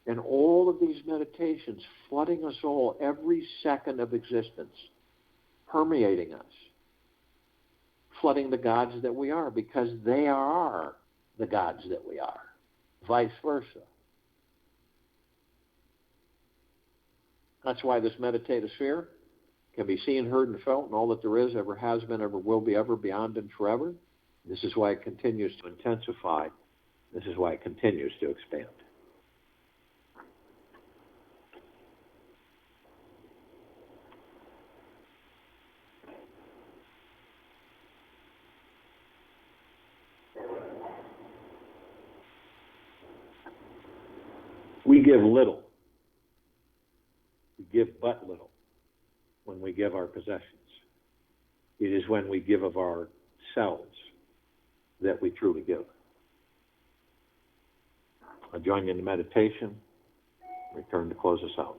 And all of these meditations flooding us all every second of existence, permeating us, flooding the gods that we are, because they are the gods that we are, vice versa. That's why this meditative sphere can be seen, heard, and felt, and all that there is, ever has been, ever will be, ever, beyond, and forever. This is why it continues to intensify. This is why it continues to expand. We give little. We give but little when we give our possessions. It is when we give of ourselves that we truly give. I'll join you in the meditation. Return to close us out.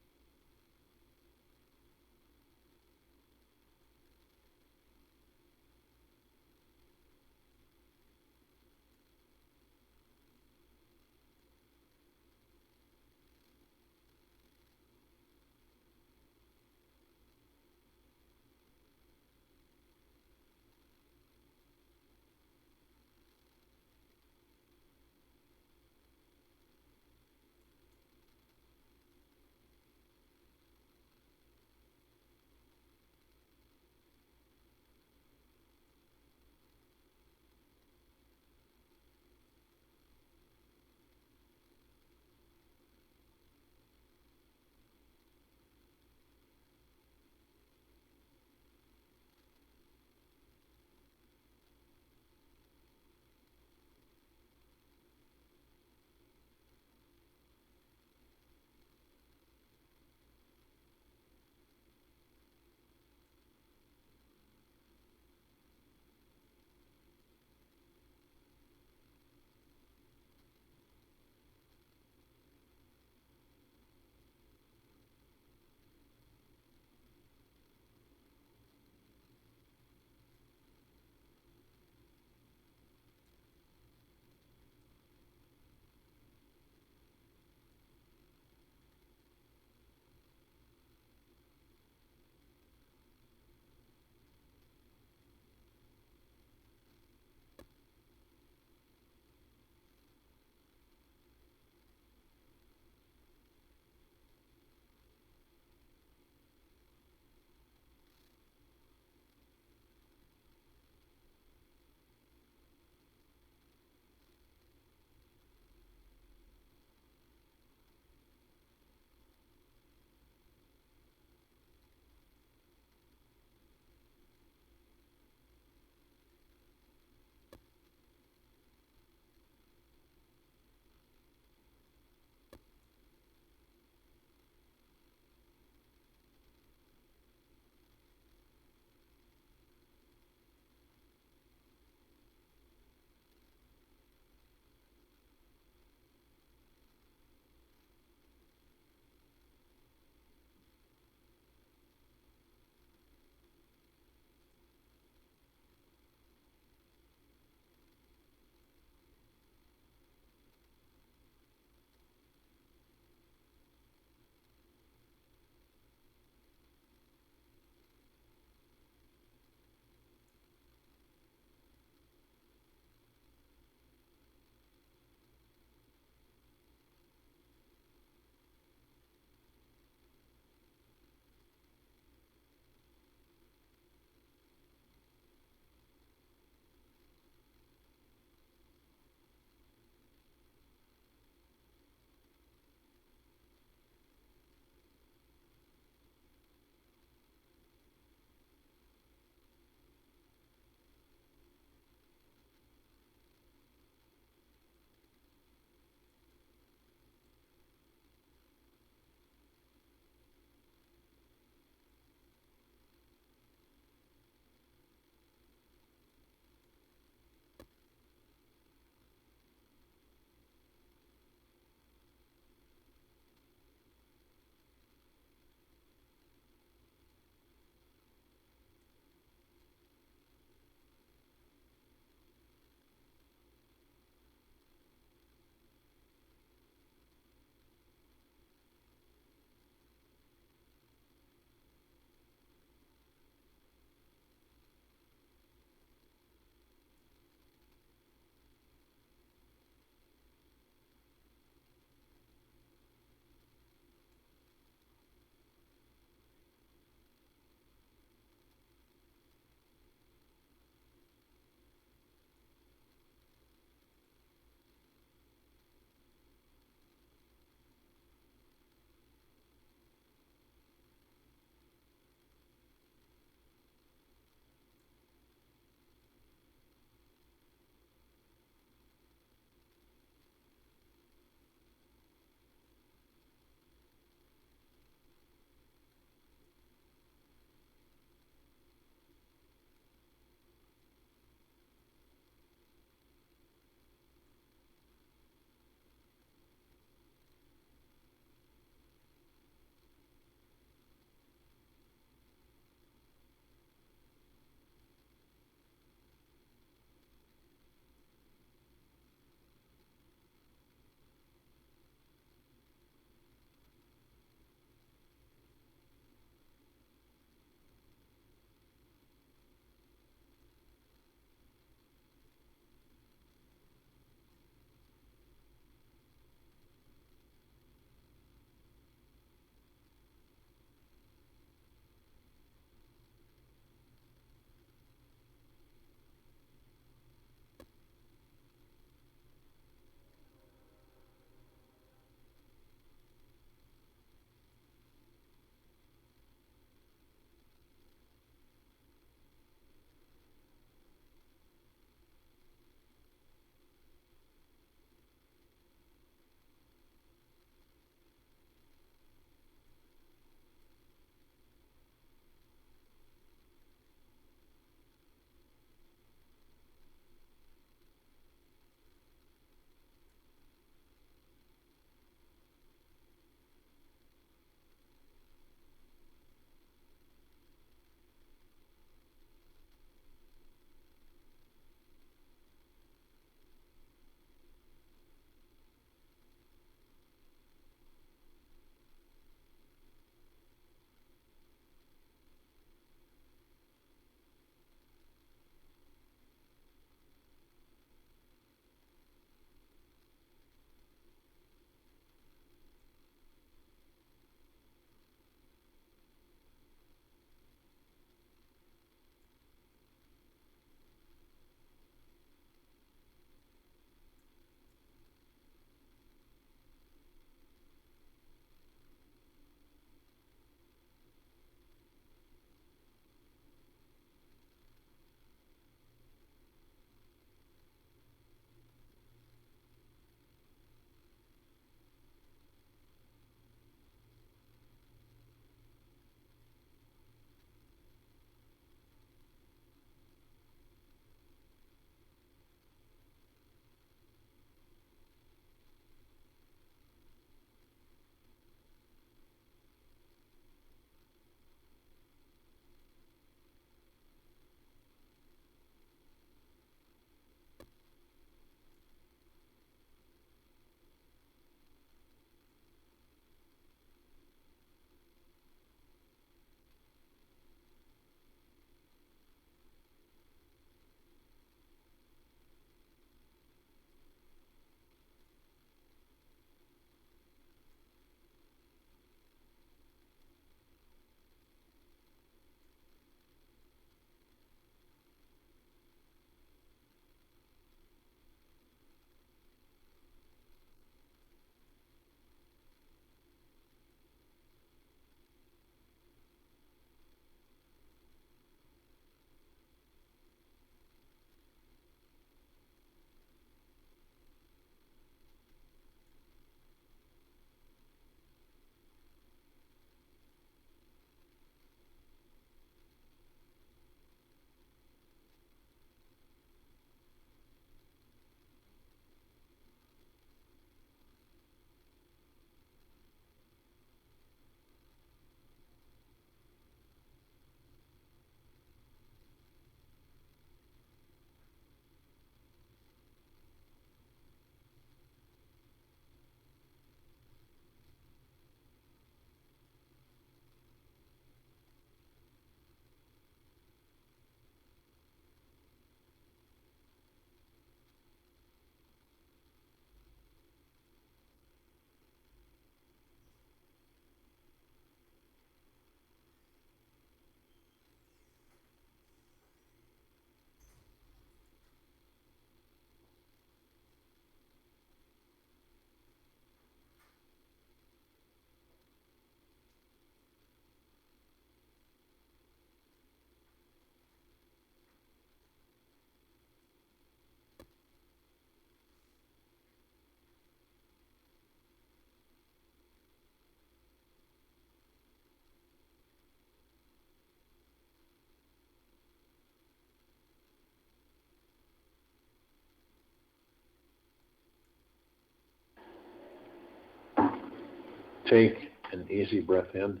Take an easy breath in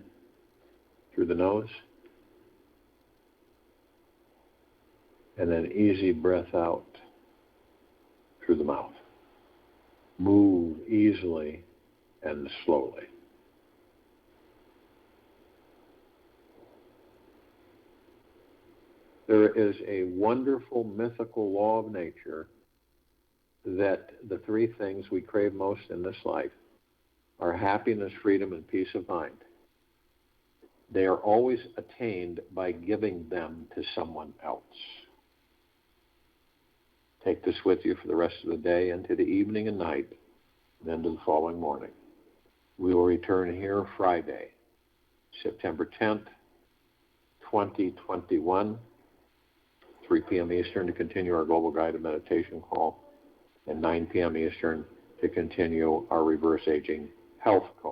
through the nose, and then easy breath out through the mouth. Move easily and slowly. There is a wonderful mythical law of nature that the three things we crave most in this life are happiness, freedom, and peace of mind. They are always attained by giving them to someone else. Take this with you for the rest of the day, into the evening and night, and into the following morning. We will return here Friday, September 10th, 2021, 3 p.m. Eastern, to continue our Global Guided Meditation call, and 9 p.m. Eastern to continue our Reverse Aging Health call.